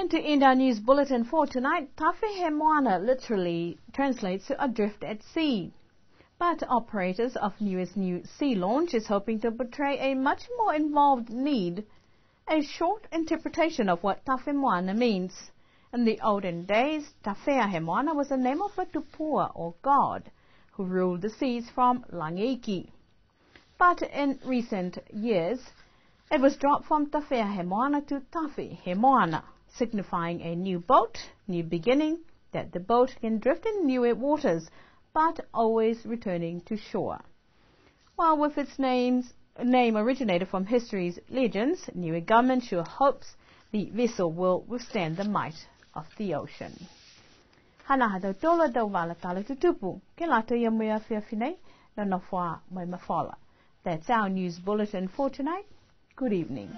And to end our news bulletin for tonight, Tafe Moana literally translates to adrift at sea. But operators of newest new sea launch is hoping to portray a much more involved need, a short interpretation of what Tafe Moana means. In the olden days, Tafe Moana was the name of a tupua or god who ruled the seas from Langiki. But in recent years, it was dropped from Tafe Moana to Tafe Moana, signifying a new boat, new beginning, that the boat can drift in new waters, but always returning to shore. While with its name originated from history's legends, Niue government sure hopes the vessel will withstand the might of the ocean. Hana hado tola do wala tala tutupu, ke lato ya mea whiawhinei, na nofua mai mawhala. That's our news bulletin for tonight. Good evening.